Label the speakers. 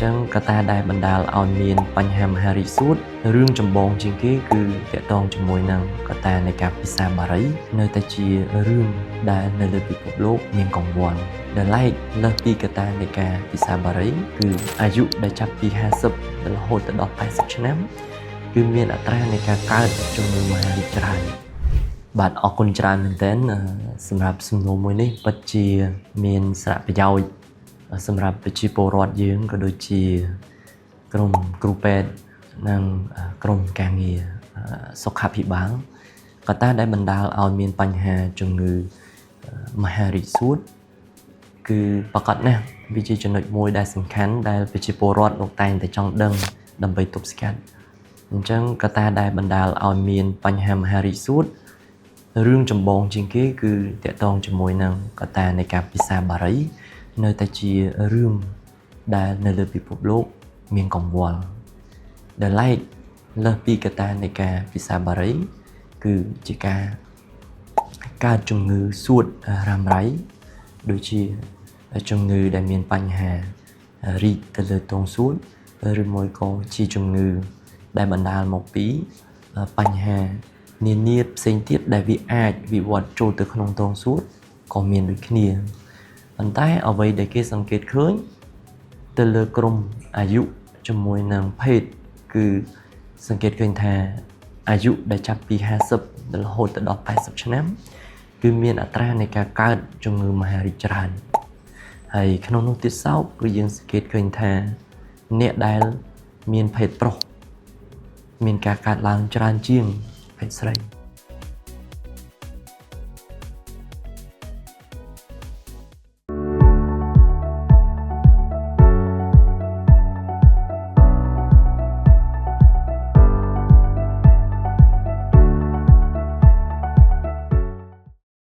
Speaker 1: ចឹងកត្តាដែលបណ្ដាលឲ្យមានបញ្ហាមហារីកសួតរឿងចម្បងជាងគេគឺទាក់ទងជាមួយនឹងកត្តានៃការពិសាបារីនៅតែជារឿងដែលនៅលើពិភពលោកមានកង្វល់ដែលឡែកលើសពីកត្តានៃការពិសាបារីគឺអាយុដែលចាប់ពី50រហូតដល់80ឆ្នាំគឺមានអត្រានៃការកើតជំងឺមហារីកច្រើនបាទអរគុណច្រើនមែនទែនសម្រាប់សំណួរមួយនេះពិតជាមានសារៈប្រយោជន៍សម្រាប់ប្រជាពលរដ្ឋយើងក៏ដូចជាក្រុមគ្រូពេទ្យនិងក្រុមការងារសុខាភិបាលកត្តាដែលបណ្ដាលឲ្យមានបញ្ហាជំងឺមហារីកសួតគឺប្រកបណាស់វាជាចំណុចមួយដែលសំខាន់ដែលប្រជាពលរដ្ឋលោកតែងតែចង់ដឹងដើម្បីទប់ស្កាត់អញ្ចឹងកត្តាដែលបណ្ដាលឲ្យមានបញ្ហាមហារីកសួតរឿងចម្បងជាងគេគឺទាក់ទងជាមួយនឹងកត្តានៃការពិសាបារីនៅតែជារឿងដែលនៅលើពិភពលោកមានកង្វល់ដែលឡែកលើសពីកត្តានៃការពិសាបារីគឺជាការកើតជំងឺសួតរ៉ាំរ៉ៃដូចជាជំងឺដែលមានបញ្ហារីកទៅលើទងសួតឬមួយក៏ជាជំងឺដែលបណ្ដាលមកពីបញ្ហានានាផ្សេងទៀតដែលវាអាចវិវត្តចូលទៅក្នុងទងសួតក៏មានដូចគ្នាប៉ុន្តែអ្វីដែលគេសង្កេតឃើញទៅលើក្រុមអាយុជាមួយនឹងភេទគឺសង្កេតឃើញថាអាយុដែលចាប់ពី50រហូតដល់80ឆ្នាំគឺមានអត្រានៃការកើតជំងឺមហារីកច្រើនហើយក្នុងនោះទៀតសោតគឺយើងសង្កេតឃើញថាអ្នកដែលមានភេទប្រុសមានការកើតឡើងច្រើនជាងភេទស្រី